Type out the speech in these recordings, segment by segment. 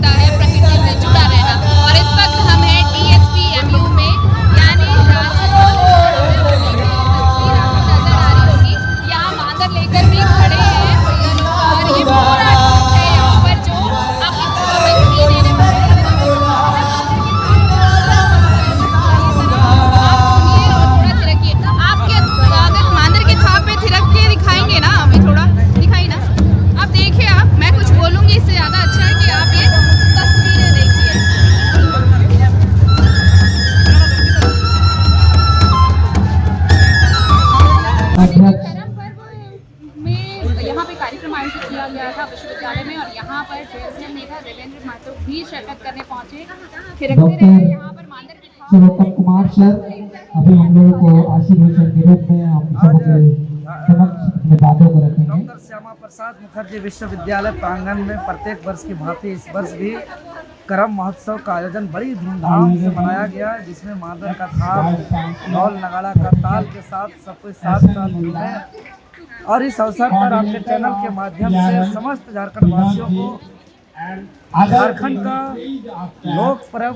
होता है प्रकृति से जुड़ा रहना। और इस वक्त हम हैं DSP MU में, यानी तस्वीर आपको नजर आ रही होगी। यहाँ मांदर लेकर भी खड़े हैं और ये पूरा ग्रुप है यहाँ पर जो अपनी परफॉर्मेंस भी देने वाले हैं। आप सुनिए और थोड़ा थिरकिए। आपके अगर मांदर के थाप पे थिरक के दिखाएंगे ना, हमें थोड़ा दिखाई ना। आप देखिए, आप मैं कुछ बोलूँगी इससे ज़्यादा अच्छा है कि आप ये तस्वीरें देखिए। करम पर्व में यहाँ पे कार्यक्रम आयोजित किया गया था विश्वविद्यालय में, और यहाँ पर चेयरमैन नेता देवेंद्र महतो भी शिरकत करने पहुंचे। थिरकते रहे यहाँ पर मांदर के थाप। सर्वोत्तम कुमार सर अभी हम लोगों को आशीर्वचन के रूप में हम सबके समक्ष अपने बातों को रखेंगे। डॉक्टर श्यामा प्रसाद मुखर्जी विश्वविद्यालय प्रांगण में प्रत्येक वर्ष की भांति इस वर्ष भी करम महोत्सव का आयोजन बड़ी धूमधाम से मनाया गया, जिसमें मांदर का थाप, ढोल नगाड़ा का ताल के साथ सब कुछ साथ साथ है। और इस अवसर पर आपके चैनल के माध्यम से समस्त झारखंड वासियों को झारखंड का लोक पर्व,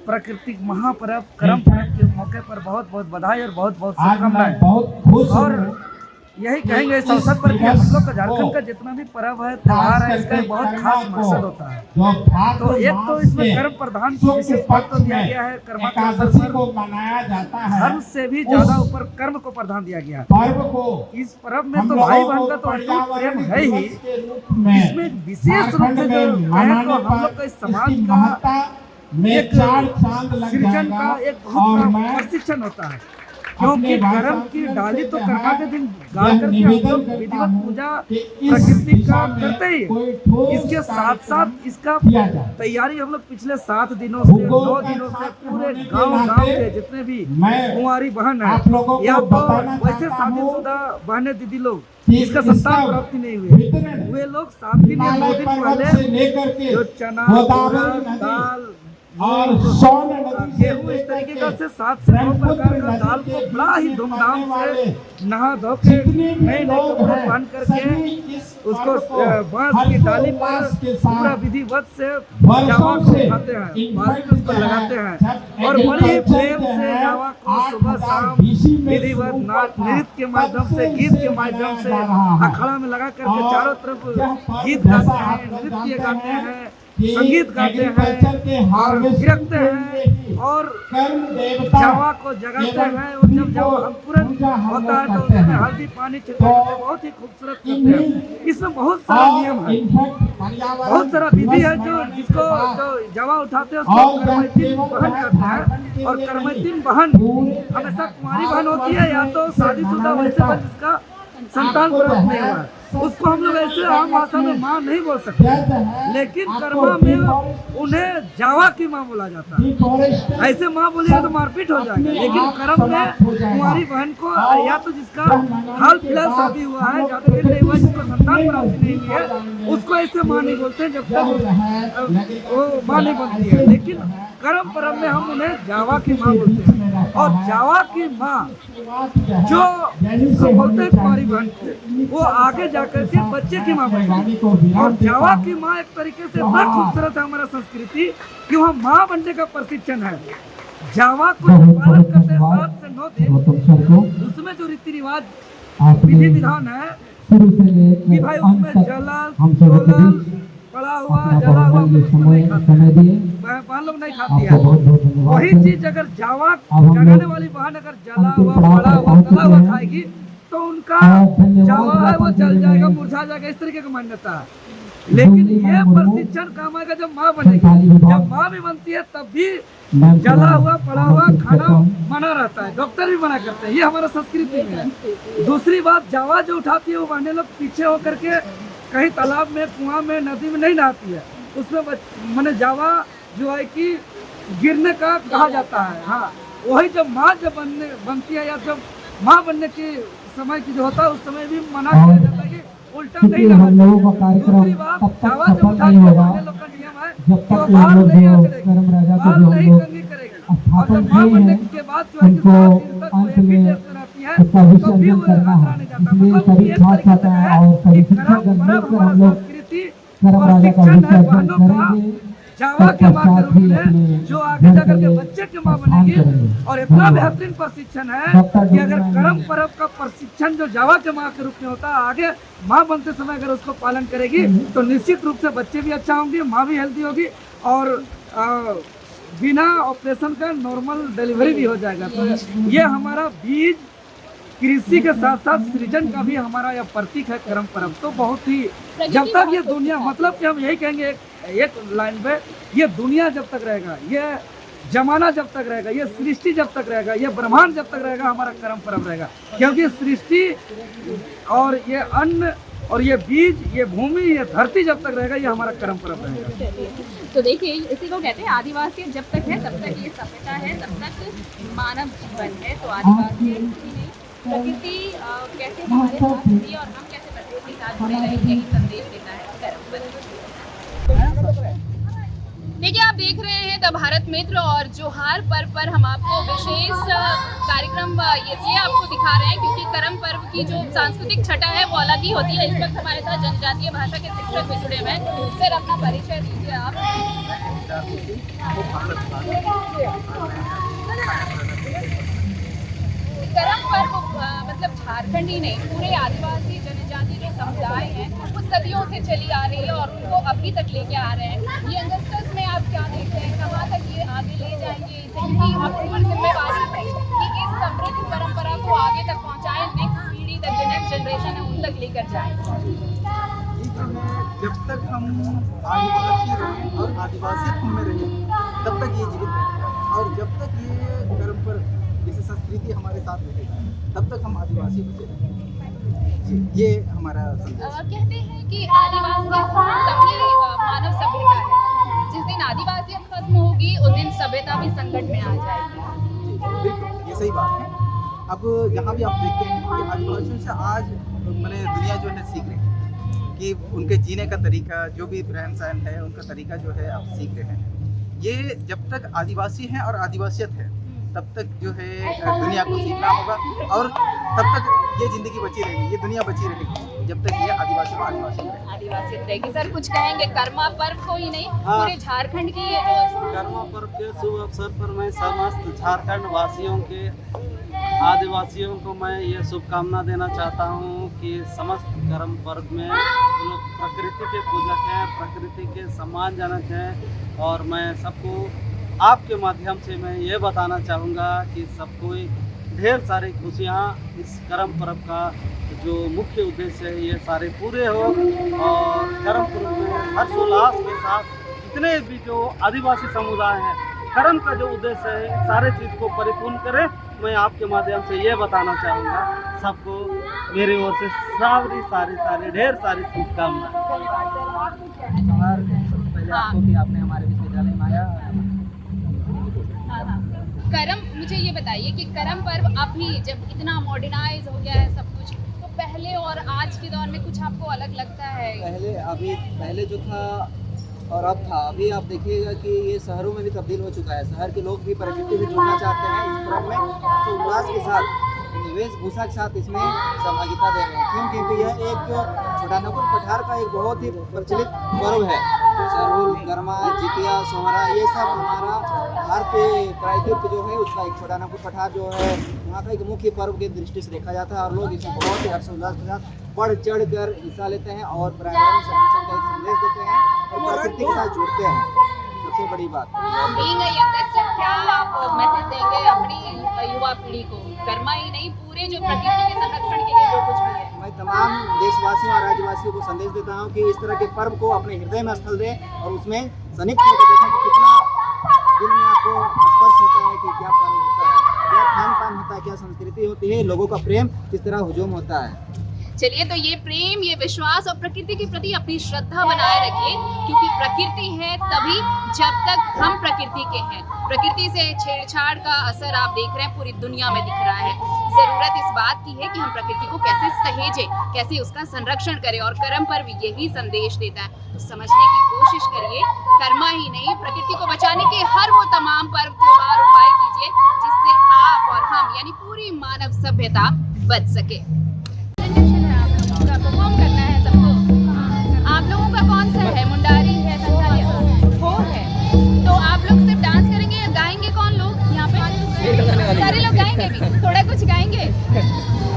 प्राकृतिक महापर्व करम पर्व के मौके पर बहुत बहुत बधाई और बहुत बहुत शुभकामनाएं। और यही कहेंगे इस अवसर पर कि हम लोग का झारखंड का जितना भी पर्व है, त्योहार है, इसका एक बहुत खास मकसद होता है। तो एक तो इसमें कर्म प्रधान को विशेष महत्व दिया गया है। कर्म के अवसर पर मनाया जाता है, धर्म से भी ज्यादा ऊपर कर्म को प्रधान दिया गया है। पर्व को इस पर्व में तो भाई बहन का तो अटूट प्रेम है ही, इसमें विशेष रूप से जो है तो हम लोग का इस समाज का एक सृजन का एक बहुत बड़ा प्रशिक्षण होता है। क्योंकि कर्म की डाली तो कर्मा के दिन गाड़ करके हम लोग विधिवत पूजा प्रकृति का करते ही, इसके साथ साथ इसका तैयारी हम लोग पिछले 7 दिनों से 9 दिनों से पूरे गांव के जितने भी कुंवारी बहन है या तो वैसे शादीशुदा बहने दीदी लोग जिसका संतान प्राप्ति नहीं हुई, वे लोग 7 दिन या 9 दिन पहले जो चना, दाल और गेहूँ इस तरीके का से 7 से 9 प्रकार का दाल को बड़ा ही धूमधाम से नहा धो के नए नए कपड़े पहन करके उसको बांस की डाली पर पूरा विधिवत से जावा को उठाते हैं, बांस पे उसको लगाते हैं और बड़ी ही प्रेम से जावा को सुबह शाम विधिवत नृत्य के माध्यम से, गीत के माध्यम से अखाड़ा में लगा करके चारों तरफ गीत गाते हैं, नृत्य गाते हैं, संगीत गाते हैं और गिरकते हैं और जावा को जगाते हैं। और जब जावा अंकुरन होता है तो उसमें हल्दी पानी छिड़कते हैं, बहुत ही खूबसूरत करते हैं। इसमें बहुत सारा नियम है, बहुत सारा विधि है जो जिसको जो जावा उठाते हैं उसको कर्मैतिन बहन करते हैं। और कर्मैतिन बहन हमेशा कुंवारी बहन होती है या तो शादीशुदा वैसे बहन जिसका संतान प्राप्त नहीं हुआ है, उसको हम लोग ऐसे आम भाषा में माँ नहीं बोल सकते, लेकिन कर्मा में उन्हें जावा की माँ बोला जाता है। ऐसे माँ बोलिएगा तो मारपीट हो जाएगा, लेकिन कर्म में कुंवारी बहन को या तो जिसका हाल फिलहाल शादी हुआ है, ज्यादा दिन नहीं हुआ, जिसको संतान प्राप्ति नहीं हुई है, उसको ऐसे माँ नहीं बोलते जब तक वो माँ नहीं बनती है। लेकिन कर्म पर्व में हम उन्हें जावा की माँ बोलते हैं। और जावा की माँ जो जिसको बोलते हैं कुंवारी बहन, वो आगे जाकर के बच्चे की माँ बनती है। और जावा की माँ एक तरीके से इतना खूबसूरत है हमारा संस्कृति कि वहाँ माँ बनने का प्रशिक्षण है। जावा को पालन करते हैं 7 से 9 दिन, उसमें जो रीति रिवाज विधि विधान है कि भाई उसमें जलल तोलल पड़ा हुआ जला हुआ हम लोग नहीं खाती है। वही चीज अगर जावा जगाने वाली बहन अगर जला हुआ पड़ा हुआ तला हुआ खाएगी तो उनका जावा है वो जल जाएगा, मुरझा जाएगा, इस तरीके का मान्यता है। लेकिन ये प्रशिक्षण काम आएगा जब माँ बनेगी। जब माँ भी बनती है तब भी जला हुआ पड़ा हुआ खाना मना रहता है, डॉक्टर भी मना करते हैं, ये हमारा संस्कृति में है। दूसरी बात, जावा जो उठाती है वो बहने लोग पीछे होकर के कहीं तालाब में, कुआं में, नदी में नहीं नहाती है, उसमें मैंने जावा जो है कि गिरने का कहा जाता है। हाँ, वही जब माँ जब बनती है या जब माँ बनने के समय की जो होता है उस समय भी मना किया जाता है कि उल्टा नहीं नहाना। दूसरी बात, जावा जब उठाती है लोग का नियम है कि वो बाल नहीं करेगी, बाल नहीं कंघी करेगी। और जब माँ बनने के बाद जो है कि 7 दिन तक वो एक ही ड्रेस में रहती है तो भी वो अंदर नहीं जाता। मतलब ये एक तरीके से है कि कर्म पर्व हमारा संस्कृति प्रशिक्षण है बहनों का जावा के माँ के रूप में जो आगे जाकर के बच्चे की माँ बनेगी। और इतना बेहतरीन प्रशिक्षण है कि अगर कर्म पर्व का प्रशिक्षण जो जावा के माँ के रूप में होता है, आगे माँ बनते समय अगर उसको पालन करेगी तो निश्चित रूप से बच्चे भी अच्छा होंगे, माँ भी हेल्दी होगी और बिना ऑपरेशन का नॉर्मल डिलीवरी भी हो जाएगा। तो ये हमारा बीज कृषि के साथ साथ सृजन का भी हमारा यह प्रतीक है कर्म पर्व। तो बहुत ही जब तक ये दुनिया, मतलब कि हम यही कहेंगे एक लाइन पे, ये दुनिया जब तक रहेगा, ये जमाना जब तक रहेगा, ये सृष्टि जब तक रहेगा, ये ब्रह्मांड जब तक रहेगा, हमारा कर्म पर्व रहेगा। क्योंकि सृष्टि और ये अन्न और ये बीज, ये भूमि, ये धरती जब तक रहेगा, ये हमारा कर्म पर्व रहेगा। तो देखिए, इसी को कहते हैं आदिवासी जब तक है तब तक ये सभ्यता है, तब तक मानव जीवन है। तो आदिवासी प्रकृति कैसे हमारे साथ जुड़ी और हम कैसे प्रकृति के साथ जुड़े रहे, यही संदेश देता है कर्म पर्व। देखिए, आप देख रहे हैं द भारत मित्र और जोहार पर्व पर हम आपको विशेष कार्यक्रम इसलिए आपको दिखा रहे हैं क्योंकि कर्म पर्व की जो सांस्कृतिक छटा है वो अलग ही होती है। इस वक्त हमारे साथ जनजातीय भाषा के शिक्षक भी जुड़े हुए हैं। सर, अपना परिचय दीजिए आप। कर्म पर्व मतलब झारखंड ही नहीं, पूरे आदिवासी जनजाति जो समुदाय हैं वो सदियों से चली आ रही है और उनको अभी तक लेके आ रहे हैं। ये यंगस्टर्स में आप क्या देखते हैं, कहाँ तक ये आगे ले जाएंगे, क्योंकि आपके ऊपर जिम्मेवारी है कि इस समृद्ध परंपरा को आगे तक पहुँचाएं, नेक्स्ट पीढ़ी तक, जो नेक्स्ट जनरेशन है उन तक लेकर जाएं। जब तक हम आदिवासी रहें और आदिवासियत में रहें तब तक ये जीवित रहेगा, और जब तक ये कर्म पर्व जैसे संस्कृति हमारे साथ रहेगा तब तक हम आदिवासी बचे रहेंगे। ये हमारा कहते हैं कि आदिवासियत तभी मानव सभ्यता है। जिस दिन आदिवासियत खत्म होगी उस दिन सभ्यता भी संकट में आ जाएगी। बिल्कुल, ये सही बात है। अब जहाँ भी आप देखते हैं कि आदिवासियों से आज मैंने दुनिया जो है सीख रही है कि उनके जीने का तरीका, जो भी रहन सहन है, उनका तरीका जो है आप सीख रहे हैं। ये जब तक आदिवासी हैं और आदिवासियत है तब तक जो है दुनिया को सीखना होगा, और तब तक ये जिंदगी बची रहेगी, ये दुनिया बची रहेगी जब तक ये आदिवासी को आदिवासी रहेगी। सर, कुछ कहेंगे कर्मा पर्व को ही नहीं, पूरे झारखंड की ये जो कर्मा पर्व के शुभ अवसर पर मैं समस्त झारखंड वासियों के, आदिवासियों को मैं ये शुभकामना देना चाहता हूँ कि समस्त कर्म पर्व में लोग प्रकृति के पूजक हैं, प्रकृति के सम्मानजनक हैं। और मैं सबको आपके माध्यम से मैं ये बताना चाहूँगा कि सबको ढेर सारी खुशियाँ इस कर्म पर्व का जो मुख्य उद्देश्य है ये सारे पूरे हो, और कर्म पर्व में हर्षोल्लास के साथ जितने भी जो आदिवासी समुदाय हैं, कर्म का जो उद्देश्य है सारे चीज़ को परिपूर्ण करें। मैं आपके माध्यम से ये बताना चाहूँगा सबको मेरी ओर से सारी ढेर सारी शुभकामनाएं। पहले आपको कि आपने हमारे विश्वविद्यालय में आया। कर्म, मुझे ये बताइए कि कर्म पर्व अभी जब इतना मॉडर्नाइज हो गया है सब कुछ, तो पहले और आज के दौर में कुछ आपको अलग लगता है? पहले जो था और अब था, अभी आप देखिएगा कि ये शहरों में भी तब्दील हो चुका है। शहर के लोग भी प्रकृति से जुड़ना चाहते हैं इस पर्व में, तो उल्लास के साथ, वेशभूषा के साथ इसमें सहभागिता दे रहे हैं। क्यों? क्योंकि यह एक छोटानागपुर पठार का एक बहुत ही प्रचलित पर्व है। सरहुल, गरमा, जितिया, सोहरा, ये सब हमारा भारतीय प्रायद्वीप जो है उसका एक छोटानागपुर पठार जो है वहाँ का एक मुख्य पर्व की दृष्टि से देखा जाता है, और लोग इसमें बहुत ही हर्षोल्लास के साथ बढ़ चढ़ कर हिस्सा लेते हैं और पर्यावरण संरक्षण का एक संदेश देते हैं और प्रकृति के साथ जुड़ते हैं। सबसे बड़ी बात क्या आप मैसेज देंगे अपनी युवा पीढ़ी को, कर्मा ही नहीं पूरे जो प्रकृति के संरक्षण के लिए जो कुछ भी है? मैं तमाम देशवासियों और राज्यवासियों को संदेश देता हूं कि इस तरह के पर्व को अपने हृदय में स्थल दें और उसमें सनिग्ध होकर देखें कि कितना दिल में आपको स्पर्श होता है कि क्या पर्व होता है, क्या खान पान होता है, क्या संस्कृति होती है, लोगों का प्रेम किस तरह हुजूम होता है। चलिए, तो ये प्रेम, ये विश्वास और प्रकृति के प्रति अपनी श्रद्धा बनाए रखिए, क्योंकि प्रकृति है तभी जब तक हम प्रकृति के हैं। प्रकृति से छेड़छाड़ का असर आप देख रहे हैं पूरी दुनिया में दिख रहा है। जरूरत इस बात की है कि हम प्रकृति को कैसे सहेजें, कैसे उसका संरक्षण करें, और कर्म पर्व यही संदेश देता है। तो समझने की कोशिश करिए, कर्मा ही नहीं प्रकृति को बचाने के हर वो तमाम पर्व, त्योहार, उपाय कीजिए जिससे आप और हम यानी पूरी मानव सभ्यता बच सके। परफॉर्म करना है सबको। आप लोगों का कौन सा है? मुंडारी है, संथाली हो है? गाएंगे भी, थोड़ा कुछ गाएंगे,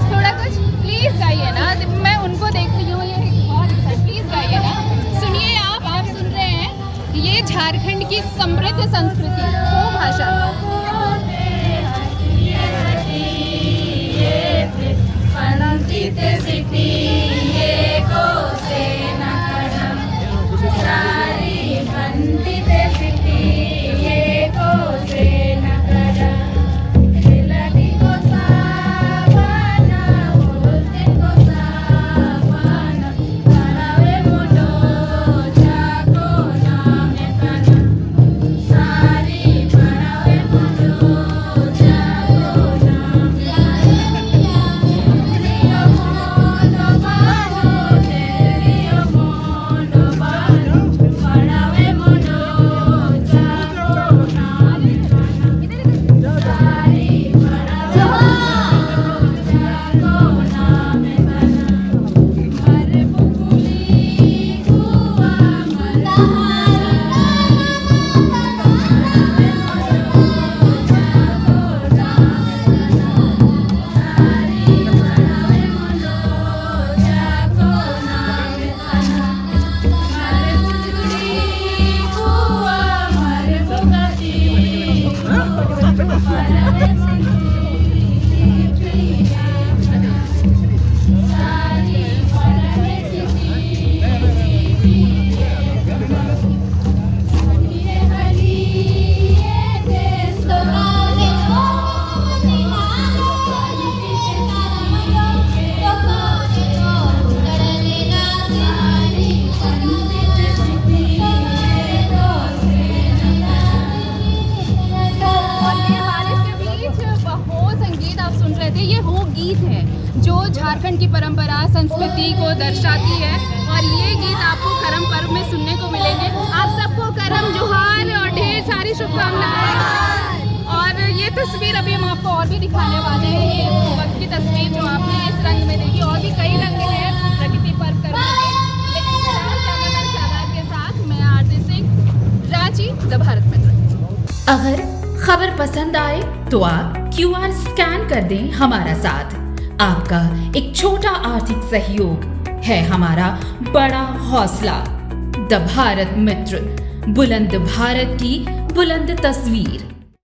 थोड़ा कुछ प्लीज गाइए ना, मैं उनको देखती हूँ, ये बहुत प्लीज गाइए ना, सुनिए आप सुन रहे हैं, ये झारखंड की समृद्ध संस्कृति, वो भाषा। ये वो गीत है जो झारखंड की परंपरा संस्कृति को दर्शाती है, और ये गीत आपको करम पर्व में सुनने को मिलेंगे। आप सबको करम जोहार और ढेर सारी शुभकामनाएं। और ये तस्वीर अभी हम आपको और भी दिखाने वाले हैं, ये वक्त की तस्वीर जो आपने इस रंग में देखी, और भी कई रंग हैं प्रकृति पर्व करने के। लेकिन फिलहाल कैमरामैन शादाब के साथ मैं आरती सिंह, रांची, द भारत मित्र। अगर खबर पसंद आए तो आप QR स्कैन कर दें हमारा साथ। आपका एक छोटा आर्थिक सहयोग है हमारा बड़ा हौसला। द भारत मित्र, बुलंद भारत की बुलंद तस्वीर।